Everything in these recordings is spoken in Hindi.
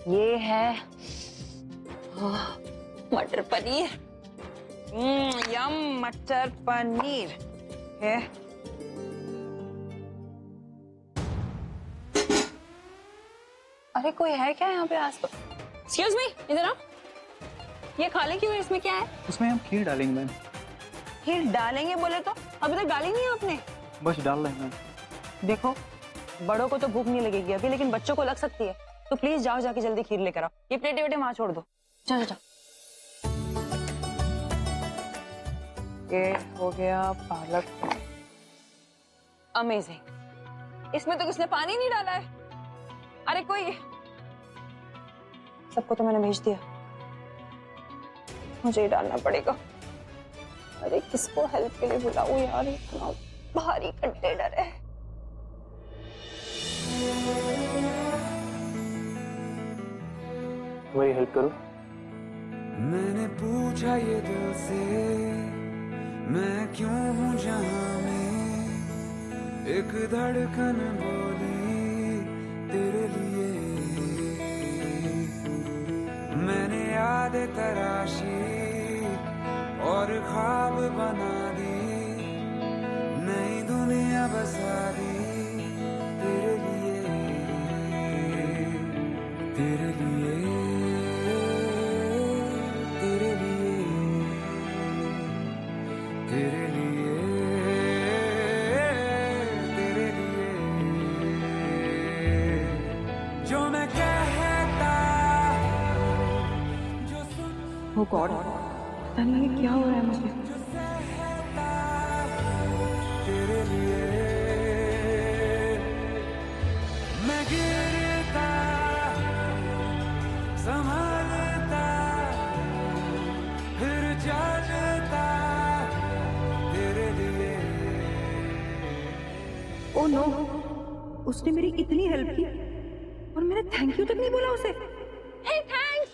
ये है मटर पनीर। यम मटर पनीर है। अरे कोई है क्या यहाँ पे आसपास? एक्सक्यूज मी, इधर आओ। ये खा ले क्यों? इसमें क्या है? उसमें हम खीर डालेंगे मैम। खीर डालेंगे बोले तो अभी तक डाली नहीं है आपने। बस डाल रहे हैं मैम। देखो, बड़ों को तो भूख नहीं लगेगी अभी, लेकिन बच्चों को लग सकती है, तो प्लीज जाओ जाके जल्दी खीर लेकर आओ। ये प्लेटें वेटें वहां छोड़ दो। जाओ जाओ। ये हो गया पालक। अमेजिंग। इसमें तो किसने पानी नहीं डाला है। अरे कोई, सबको तो मैंने भेज दिया, मुझे ही डालना पड़ेगा। अरे किसको हेल्प के लिए बुलाऊं यार, इतना भारी कंटेनर है। वही हेल्प करो। मैंने पूछा ये दिल से, मैं क्यों हूँ जहाँ में, एक धड़कन बोली तेरे लिए। मैंने याद तराशी और ख्वाब बना दी, नई दुनिया बसा दी तेरे लिए, तेरे लिए, तेरे लिए, तेरे लिए, तेरे लिए। जो मैं कहता, जो सुन, Oh God, पता नहीं ये क्या हो रहा है मुझे। तेरे लिए मैं गिरता, संभलता, फिर चलता तेरे लिए। ओह नो, उसने मेरी इतनी हेल्प की और मैंने थैंक यू तक नहीं बोला उसे। हे थैंक्स।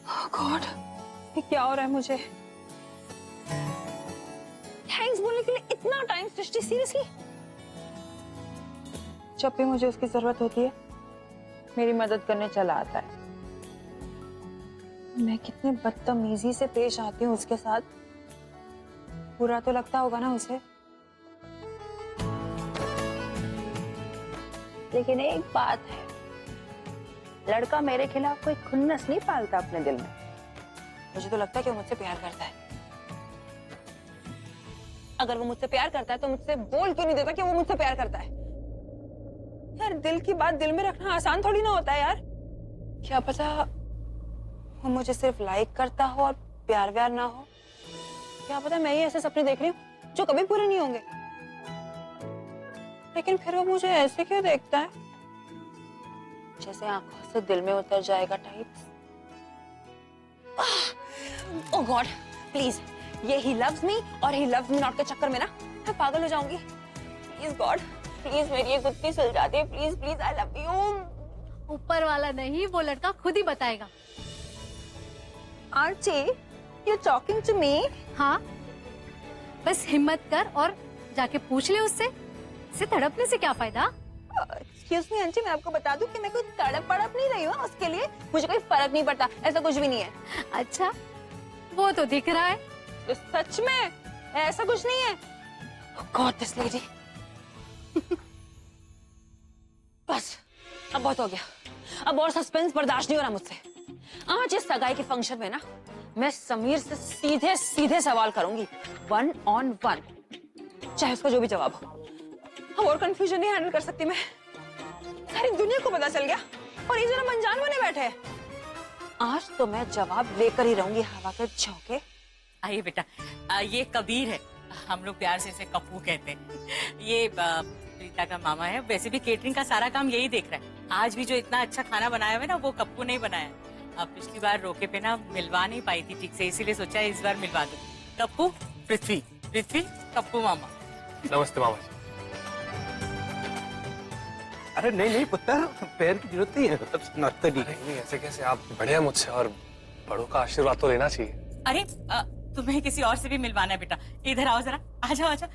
ओह गॉड, ये क्या हो रहा है मुझे? थैंक्स बोलने के लिए इतना टाइम सृष्टि, सीरियसली? जब भी मुझे उसकी जरूरत होती है मेरी मदद करने चला आता है। मैं कितने बदतमीजी से पेश आती हूँ उसके साथ, बुरा तो लगता होगा ना उसे। लेकिन एक बात है, लड़का मेरे खिलाफ कोई खुन्नस नहीं पालता अपने दिल में। मुझे तो लगता है कि वो मुझसे प्यार करता है। अगर वो मुझसे प्यार करता है तो मुझसे बोल क्यों नहीं देता कि वो मुझसे प्यार करता है? यार दिल की बात दिल में रखना आसान थोड़ी ना होता है यार। क्या पता वो मुझे सिर्फ लाइक करता हो और प्यार व्यार ना हो। क्या पता मैं ही ऐसे सपने देख रही हूँ जो कभी पूरे नहीं होंगे। लेकिन फिर वो मुझे ऐसे क्यों देखता है, जैसे आंखों से दिल में उतर जाएगा टाइप्स। ओह गॉड, प्लीज, ये ही लव्स मी और ही लव्स मी नॉट के चक्कर में ना मैं पागल हो जाऊंगी। प्लीज गॉड, प्लीज मेरी ये गुत्थी सुलझा दे, please please, I love you. ऊपर वाला नहीं, वो लड़का खुद ही बताएगा। Aunty, you talking to me? हाँ, बस हिम्मत कर और जाके पूछ ले उससे। इसे तड़पने से क्या फायदा? एक्सक्यूज मी आंटी, मैं आपको बता दूं कि मैं कोई तड़प नहीं रही हूँ उसके लिए। मुझे कोई फर्क नहीं पड़ता, ऐसा कुछ भी नहीं है। अच्छा, वो तो दिख रहा है। तो सच में ऐसा कुछ नहीं है। God this lady. बस अब बहुत हो गया, अब और सस्पेंस बर्दाश्त नहीं हो रहा मुझसे। आज इस सगाई के फंक्शन में ना मैं समीर से सीधे सीधे सवाल करूंगी, 1 on 1, चाहे उसका जो भी जवाब हो। अब और कंफ्यूजन नहीं हैंडल कर सकती मैं। सारी दुनिया को पता चल गया और ये जरा अनजान बने बैठे हैं। आज तो मैं जवाब लेकर ही रहूंगी हवा के झोंके। आइए बेटा, ये कबीर है, हम लोग प्यार से इसे कप्पू कहते हैं। ये प्रीता का मामा है। वैसे भी केटरिंग का सारा काम यही देख रहा है। आज भी जो इतना अच्छा खाना बनाया हुआ है ना, वो कप्पू ने बनाया। अब पिछली बार रोके पे ना मिलवा नहीं पाई थी ठीक से, इसीलिए सोचा इस बार मिलवा दूं। कप्पू पृथ्वी, पृथ्वी कप्पू मामा। नमस्ते मामा जी। अरे नहीं नहीं पुत्र, पैर की जरूरत नहीं है, नाश्ता ठीक है। नहीं ऐसे कैसे, आप बड़े हैं मुझसे और बड़ों का आशीर्वाद तो लेना चाहिए। अरे तुम्हें किसी और से भी मिलवाना है बेटा, इधर आओ जरा, आ जाओ आ जाओ।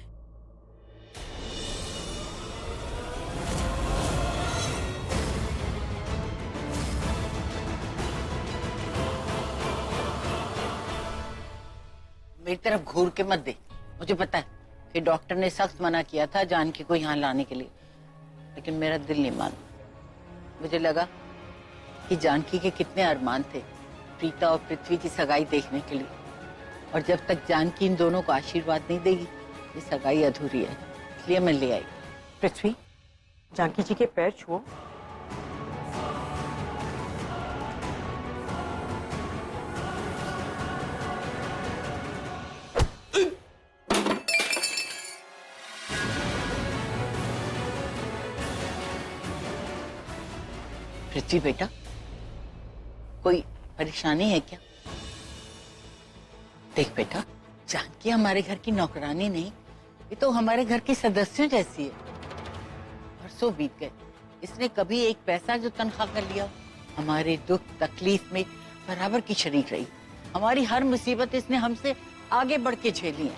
मेरी तरफ घूर के मत दे। मुझे पता है कि डॉक्टर ने सख्त मना किया था जानकी को यहाँ लाने के लिए, लेकिन मेरा दिल नहीं माना। मुझे लगा कि जानकी के कितने अरमान थे प्रीता और पृथ्वी की सगाई देखने के लिए, और जब तक जानकी इन दोनों को आशीर्वाद नहीं देगी ये सगाई अधूरी है, इसलिए मैं ले आई। पृथ्वी, जानकी जी के पैर छुओ। पृथ्वी बेटा, कोई परेशानी है क्या? देख बेटा, जानकी हमारे घर की नौकरानी नहीं, ये तो हमारे घर की सदस्यों जैसी है। बरसों बीत गए, इसने कभी एक पैसा जो तनख्वाह कर लिया? हमारे दुख तकलीफ में बराबर की शरीक रही। हमारी हर मुसीबत इसने हमसे आगे बढ़ के झेली है।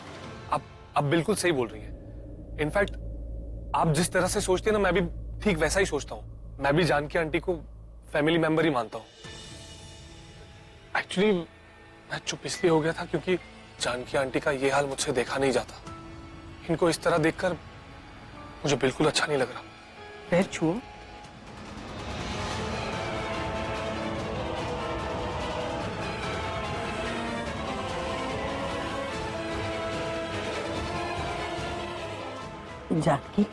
आप बिल्कुल सही बोल रही हैं। इनफैक्ट आप जिस तरह से सोचते हैं ना, मैं भी ठीक वैसा ही सोचता हूँ। मैं भी जानकी आंटी को फैमिली मेंबर ही मानता हूँ। एक्चुअली मैं चुप इसलिए हो गया था क्योंकि जानकी आंटी का ये हाल मुझसे देखा नहीं जाता। इनको इस तरह देखकर मुझे बिल्कुल अच्छा नहीं लग रहा। पैर छुओ। जानकी,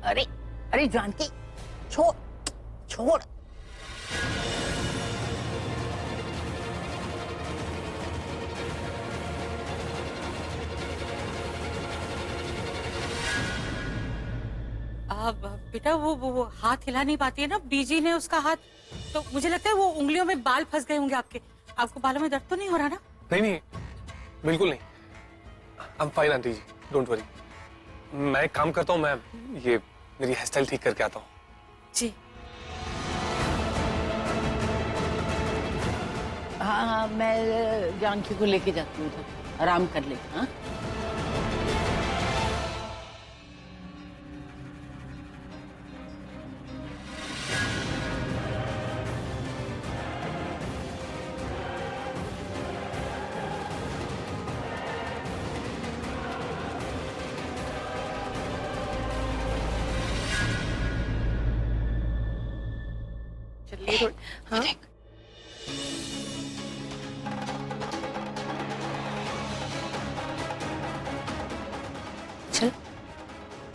अरे अरे जानकी, छोड़ छोड़। अब बेटा वो हाथ हिला नहीं पाती है ना, बीजी ने उसका हाथ, तो मुझे लगता है वो उंगलियों में बाल फंस गए होंगे आपके। आपको बालों में दर्द तो नहीं हो रहा ना? नहीं नहीं, बिल्कुल नहीं। I am fine aunty ji, don't worry. मैं एक काम करता हूँ, मैं ये मेरी हेयर स्टाइल ठीक करके आता हूँ। जी हाँ, मैं जानकी को लेके जाती हूँ, आराम कर ले। हाँ चलिए। हाँ, चल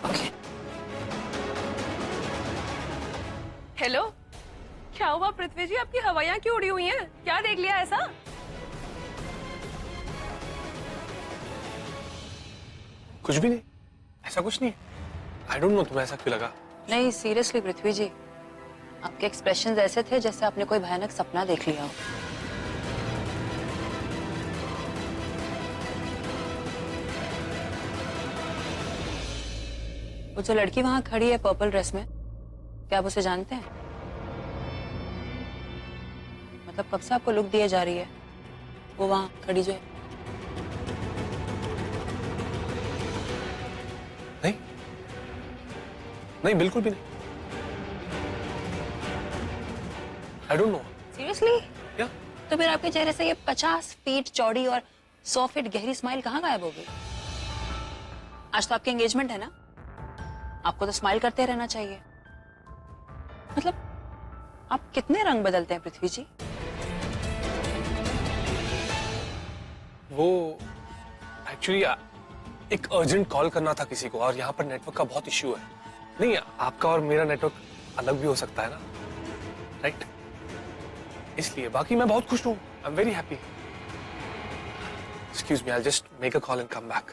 ओके। हेलो, क्या हुआ पृथ्वी जी? आपकी हवाइयाँ क्यों उड़ी हुई हैं? क्या देख लिया ऐसा? कुछ भी नहीं, ऐसा कुछ नहीं। आई डोंट नो तुम्हें ऐसा क्यों लगा। नहीं सीरियसली पृथ्वी जी, आपके एक्सप्रेशंस ऐसे थे जैसे आपने कोई भयानक सपना देख लिया हो। वो जो लड़की वहां खड़ी है पर्पल ड्रेस में, क्या आप उसे जानते हैं? मतलब कब से आपको लुक दिया जा रही है वो वहां खड़ी जो है? नहीं नहीं, बिल्कुल भी नहीं। I don't know. सीरियसली? क्या? तो फिर आपके चेहरे से ये 50 फीट चौड़ी और 100 फीट गहरी स्माइल कहाँ गायब हो गई? आज तो आपकी एंगेजमेंट है ना, आपको तो स्माइल करते रहना चाहिए। मतलब आप कितने रंग बदलते हैं पृथ्वी जी? वो एक्चुअली एक अर्जेंट कॉल करना था किसी को, और यहाँ पर नेटवर्क का बहुत इश्यू है। नहीं, आपका और मेरा नेटवर्क अलग भी हो सकता है ना, राइट? इसलिए बाकी मैं बहुत खुश हूँ। I am very happy. Excuse me, I just make a call and come back.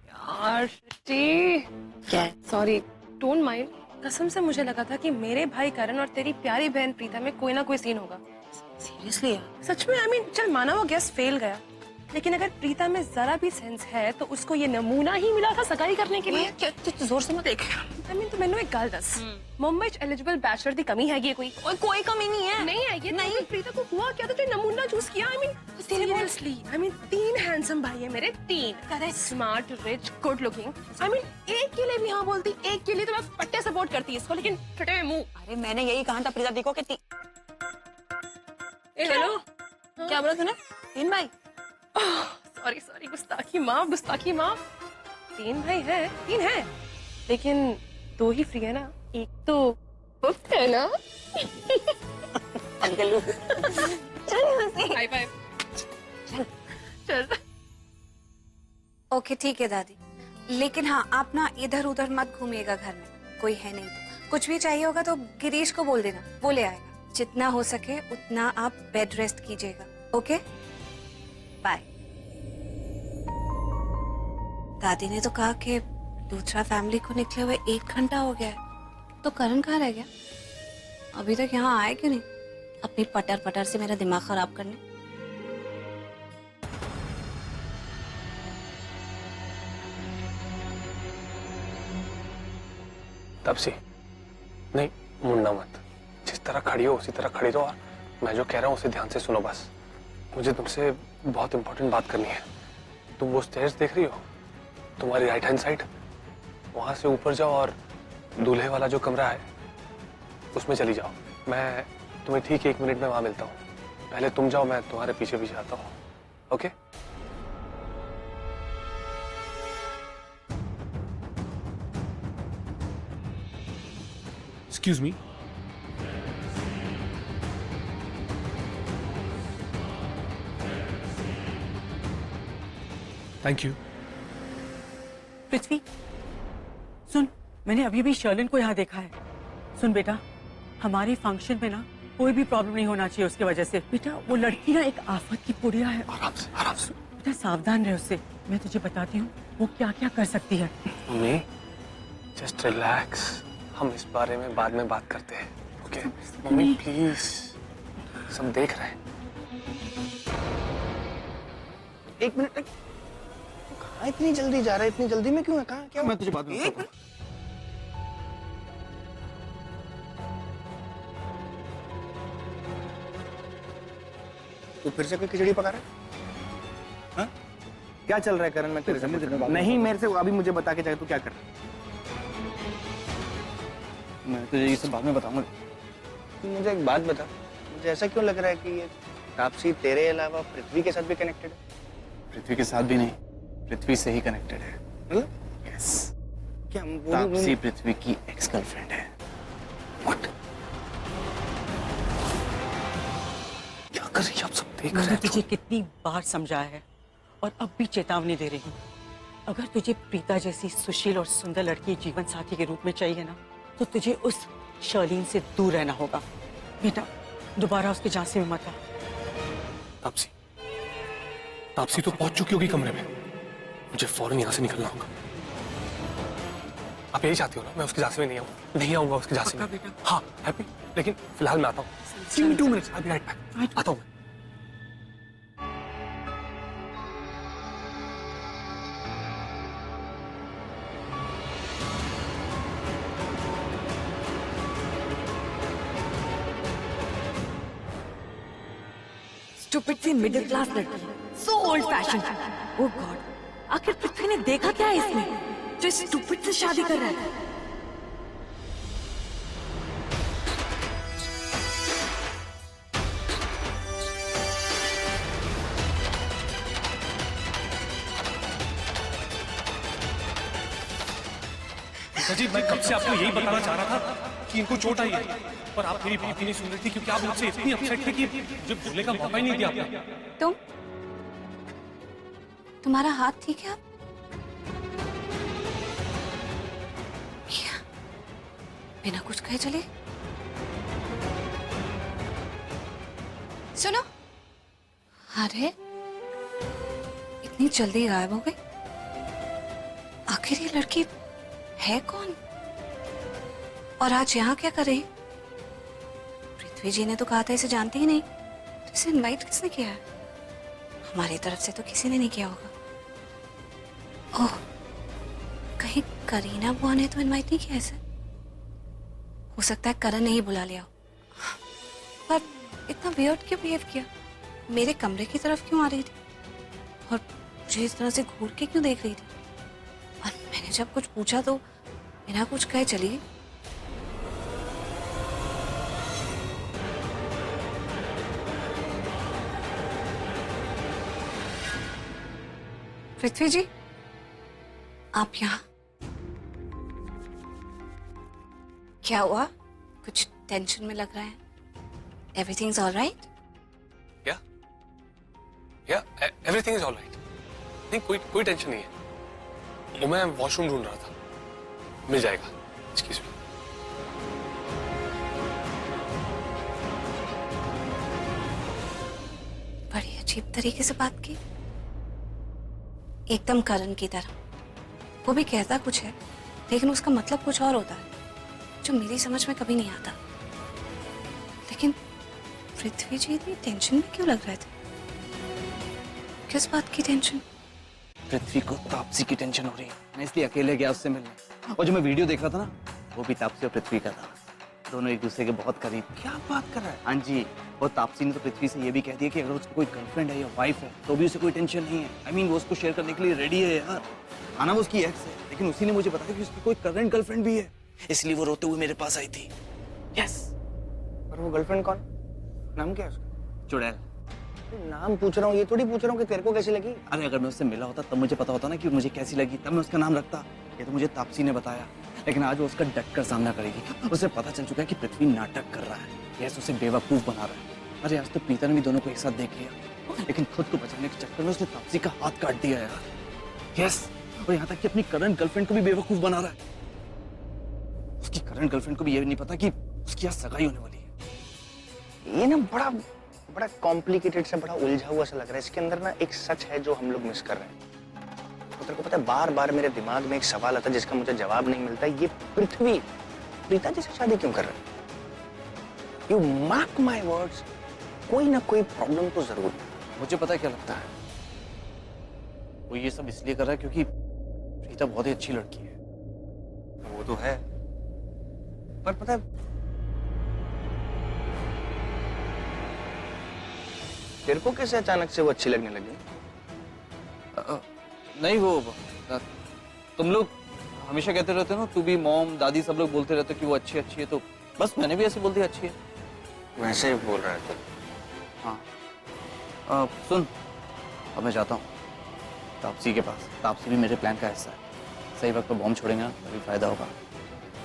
यार सृष्टि, क्या है? Sorry, don't mind. कसम से मुझे लगा था कि मेरे भाई करण और तेरी प्यारी बहन प्रीता में कोई ना कोई सीन होगा। सीरियसली सच में, चल माना वो गेस फेल गया, लेकिन अगर प्रीता में जरा भी सेंस है तो उसको ये नमूना ही मिला था सगाई करने के लिए। क्या जोर से मत देख। तो मैंने एक गल दस, मुंबई च एलिजिबल बैचलर दी कमी हैगी कोई? कोई कमी नहीं है। नहीं है ये नहीं। प्रीता को हुआ क्या था जो नमूना चूज किया? सीरियसली, 3 हैंडसम भाई है मेरे, 3 correct, smart, rich, good looking. एक के लिए भी हाँ बोलती, एक के लिए तो मैं पट्टे सपोर्ट करती इसको, लेकिन फटे हुए मुंह। अरे मैंने यही कहा था प्रीता दी को कि हेलो, क्या बोला तूने? 3 भाई? सॉरी, गुस्ताखी माफ, गुस्ताखी माफ। 3 भाई है, 3 है, लेकिन 2 ही फ्री है ना। एक तो बुक है ना। High five. चल। ओके ठीक है दादी, लेकिन हाँ आप ना इधर उधर मत घूमिएगा, घर में कोई है नहीं तो कुछ भी चाहिए होगा तो गिरीश को बोल देना, वो ले आएगा। जितना हो सके उतना आप बेड रेस्ट कीजिएगा। Okay bye. दादी ने तो कहा कि दूसरा फैमिली को निकले हुए 1 घंटा हो गया है, तो करण कहाँ रह गया? अभी तक यहाँ आए क्यों नहीं अपनी पटर पटर से मेरा दिमाग खराब करने? तापसी, नहीं मुड़ना मत, जिस तरह खड़ी हो उसी तरह खड़ी रहो, और मैं जो कह रहा हूँ उसे ध्यान से सुनो बस। मुझे तुमसे बहुत इंपॉर्टेंट बात करनी है। तुम वो स्टेयर्स देख रही हो, तुम्हारी राइट हैंड साइड, वहां से ऊपर जाओ और दूल्हे वाला जो कमरा है उसमें चली जाओ। मैं तुम्हें ठीक 1 मिनट में वहां मिलता हूँ। पहले तुम जाओ, मैं तुम्हारे पीछे पीछे आता हूँ। Okay? Excuse me. Thank you. Prithvi सुन, मैंने अभी भी शर्लिन को यहाँ देखा है। सुन बेटा, हमारे फंक्शन में ना कोई भी प्रॉब्लम नहीं होना चाहिए उसकी वजह से। बेटा वो लड़की ना एक आफत की पुड़िया है। आराम से, आराम से। बेटा सावधान रहे उससे, मैं तुझे बताती हूँ वो क्या क्या कर सकती है। मम्मी, जस्ट रिलैक्स, हम इस बारे में बाद में बात करते हैं। ओके? मम्मी प्लीज, सब देख रहे हैं। 1 मिनट, कहाँ इतनी जल्दी जा रहा है? इतनी जल्दी में क्यों है? कहाँ क्या? मैं तुझे बाद में बताता हूँ। तू फिर से कोई खिचड़ी पका रहा है? हाँ? क्या चल रहा है करण? मैं तेरे से नहीं, मेरे से अभी मुझे बता के जाए तू क्या कर रहा है? मैं तुझे ये सब बाद में बताऊंगा। तू मुझे एक बात बता, मुझे ऐसा क्यों लग रहा है कि ये तापसी तेरे अलावा पृथ्वी के साथ भी कनेक्टेड है? पृथ्वी के साथ भी नहीं, पृथ्वी से ही कनेक्टेड है। मतलब? यस। क्या तापसी पृथ्वी की एक्स गर्लफ्रेंड है। व्हाट? क्या कर रही है? आप सब देख रहे मैंने हैं। तुझे कितनी बार समझाया है और अब भी चेतावनी दे रही हूँ, अगर तुझे प्रीता जैसी सुशील और सुंदर लड़की जीवन साथी के रूप में चाहिए ना, तो तुझे उस शर्लिन से दूर रहना होगा। बेटा दोबारा उसके झांसे में मत आ। तापसी, तापसी तो पहुंच चुकी होगी कमरे में। मुझे फौरन यहाँ से निकलना होगा। आप यही चाहती हो ना मैं उसके झांसे में नहीं आऊंगा उसके झांसे में। हाँ हैप्पी, लेकिन फिलहाल मैं आता हूँ। 2 minutes, I'll be right back। आता हूँ मैं। स्टूपिड सी मिडिल क्लास लड़की, सो ओल्ड फैशन। ओह गॉड, आखिर पृथ्वी ने देखा क्या है इसमें जो स्टूपिड से शादी कर रहा है? जी मैं कब से आपको यही बताना चाह रहा था कि इनको चोट आई है, पर आप मेरी बात ही नहीं सुन रही थी, क्योंकि आप मुझसे इतनी अपसेट थी कि मुझे बोलने का मौका ही नहीं दिया आपने। तुम्हारा हाथ ठीक है? बिना कुछ कहे चले? सुनो, अरे इतनी जल्दी गायब हो गई। आखिर ये लड़की है कौन? और आज यहाँ क्या कर रही? पृथ्वी जी ने तो कहा था इसे जानती ही नहीं, तो इसे इनवाइट किसने किया है? हमारी तरफ से तो किसी ने नहीं किया होगा। ओह, कहीं करीना बुआ ने तो इनवाइट नहीं किया इसे? हो सकता है करण ने ही बुला लिया हो। पर इतना वियर्ड क्यों बिहेव किया? मेरे कमरे की तरफ क्यों आ रही थी और मुझे इस तरह से घूर के क्यों देख रही थी? और मैंने जब कुछ पूछा तो बिना कुछ कहे चली गई। पृथ्वी जी, आप यहाँ? क्या हुआ? कुछ टेंशन में लग रहा है। Everything all right? या एवरीथिंग इज ऑल राइट। नहीं, कोई टेंशन नहीं है। वो मैं वॉशरूम ढूंढ रहा था, मिल जाएगा। Excuse me. बड़ी अजीब तरीके से बात की, एकदम करण की तरह। वो भी कहता कुछ है लेकिन उसका मतलब कुछ और होता है जो मेरी समझ में कभी नहीं आता। लेकिन पृथ्वी जी इतनी टेंशन में क्यों लग रहे थे? किस बात की टेंशन? पृथ्वी को तापसी की टेंशन हो रही है, मैं इसलिए अकेले गया उससे मिलने। और जो मैं वीडियो देख रहा था ना, वो भी तापसी और पृथ्वी का था। दोनों एक दूसरे के बहुत करीब। क्या बात कर रहा है? हाँ जी, और तापसी ने तो पृथ्वी से ये भी कह दिया कि अगर उसको कोई गर्लफ्रेंड है या वाइफ है तो भी उसे कोई टेंशन नहीं है। I mean, वो उसको शेयर करने के लिए रेडी है यार। आना वो उसकी एक्स है, लेकिन उसी ने मुझे बताया कि उसकी कोई करंट गर्लफ्रेंड भी है, इसलिए वो रोते हुए मेरे पास आई थी। यस। पर वो गर्लफ्रेंड कौन? नाम क्या है उसका? चुड़ैल। नाम पूछ रहा हूँ, ये थोड़ी पूछ रहा हूँ कि तेरे को कैसी लगी। अरे अगर मैं उससे मिला होता तब मुझे पता होता ना कि मुझे कैसी लगी, तब मैं उसका नाम रखता। ये तो मुझे तापसी ने बताया, लेकिन आज वो उसका डट कर सामना करेगी। उसे पता चल चुका है कि पृथ्वी नाटक कर रहा है, यस, उसे बेवकूफ बना रहा है। अरे आज तो प्रीता ने भी दोनों को एक साथ देख लिया, लेकिन खुद को बचाने के चक्कर में उसने तापसी का हाथ काट दिया यार। यस, और यहाँ तक कि अपनी करंट गर्लफ्रेंड को भी बेवकूफ बना रहा है। उसकी करंट गर्लफ्रेंड को भी ये नहीं पता कि उसकी आज सगाई होने वाली है। ये ना बड़ा बड़ा कॉम्प्लिकेटेड सा, बड़ा उलझा हुआ सा लग रहा है। इसके अंदर ना एक सच है जो हम लोग मिस कर रहे हैं। तो तेरे को पता है, बार बार मेरे दिमाग में एक सवाल आता है जिसका मुझे जवाब नहीं मिलता। ये पृथ्वी प्रीता जी से शादी क्यों कर रहा है? यू मार्क माय वर्ड्स, कोई ना कोई प्रॉब्लम तो जरूर है। मुझे पता है क्या लगता है, वो ये सब इसलिए कर रहा है क्योंकि प्रीता बहुत ही अच्छी लड़की है। वो तो है, पर पता है तेरे को कैसे अचानक से वो अच्छी लगने लगी? नहीं, वो तुम लोग हमेशा कहते रहते हो ना, तू भी, मॉम, दादी, सब लोग बोलते रहते हो कि वो अच्छी अच्छी है, तो बस मैंने भी ऐसे बोल दिया अच्छी है। वैसे ही बोल रहा है तू। हाँ, सुन, अब मैं जाता हूँ तापसी के पास। तापसी भी मेरे प्लान का हिस्सा है। सही वक्त पर बॉम्ब छोड़ेंगे ना तभी फायदा होगा।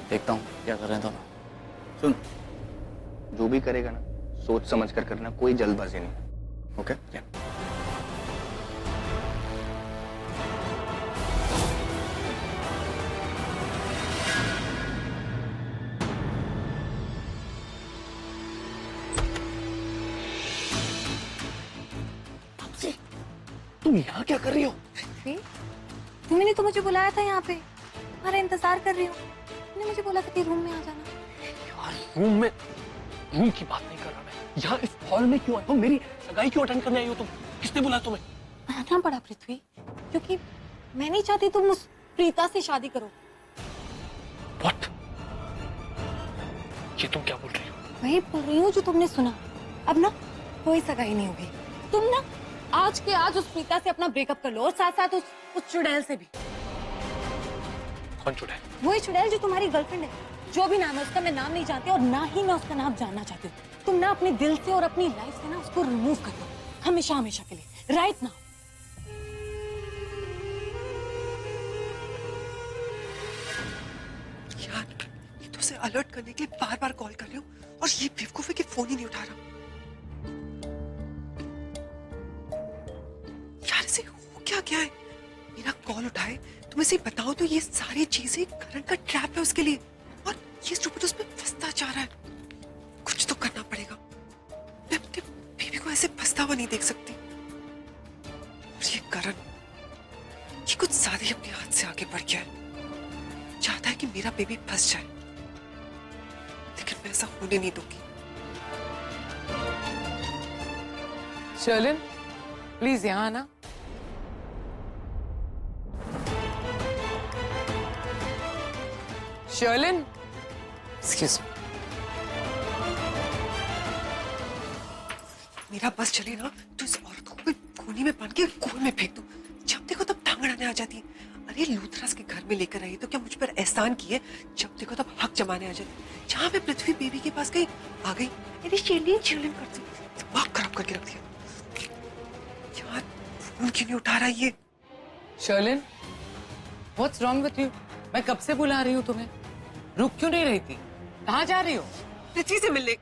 देखता हूँ क्या कर रहे हैं दोनों। सुन, जो भी करेगा ना सोच समझ कर करना, कोई जल्दबाजी नहीं। ओके? तुम यहाँ क्या कर रही हो? तुमने तो मुझे बुलाया था यहाँ पे, तुम्हारा इंतजार कर रही हूँ। तुमने मुझे बोला था कि रूम में आ जाना। यार रूम की बात नहीं कर रहा मैं। यहाँ इस हॉल में क्यों आई हो? मेरी सगाई क्यों अटेंड करने आई हो तुम? किसने बुलाया तुम्हें? आना पड़ा पृथ्वी, क्योंकि मैं नहीं चाहती तुम उस प्रीता से शादी करो। What? ये तुम क्या बोल रही हो? वही बोल रही हूँ जो तुमने सुना। अब ना कोई सगाई नहीं होगी। तुम ना आज के आज उस प्रीता से अपना ब्रेकअप कर लो, और साथ साथ उस चुड़ैल से भी। कौन चुड़ैल? वही चुड़ैल जो तुम्हारी गर्लफ्रेंड है। जो भी नाम है उसका, मैं नाम नहीं जानती और ना ही मैं उसका नाम जानना चाहती हूँ। तुम ना अपने दिल से और अपनी लाइफ से ना उसको रिमूव कर दो, हमेशा हमेशा के लिए, राइट नाउ। यार, ये तो उसे अलर्ट करने के लिए बार बार कॉल कर रही हूँ और ये बेवकूफ है कि फोन ही नहीं उठा रहा। यार, इसे हो क्या क्या है? मेरा कॉल उठाए तो मैं इसे बताऊं तो ये सारी चीजें करण का ट्रैप है उसके लिए, और ये स्टूपिड उसमें फंसता जा रहा है। कुछ तो करना पड़ेगा। मैं अपने बेबी को ऐसे फंसता हुआ नहीं देख सकती। और ये करण, ये कुछ ज्यादा ही अपने हाथ से आगे बढ़ गया है। चाहता है कि मेरा बेबी फंस जाए। मैं ऐसा होने नहीं दूंगी। शर्लिन प्लीज यहाँ आना। Sherlyn excuse me. मेरा बस चले ना तो इस औरत को कोई कोने में बांध के कुएं में फेंक दो। जब देखो तब टांग अड़ाने आ जाती है। अरे लूथरस के घर में लेकर आई तो क्या मुझ पर एहसान किए? जब देखो तब हक जमाने आ जाती। जहां मैं पृथ्वी बेबी के पास गई आ गई अरे चिल्लिन चिल्लिन करती, दिमाग खराब करके रख दिया। यार फोन क्यों नहीं उठा रहा ये? Sherlyn what's wrong with you? मैं कब से बुला रही हूँ तुम्हें, रुक क्यों नहीं रही थी? कहाँ जा रही हो? पृथ्वी से मिलने।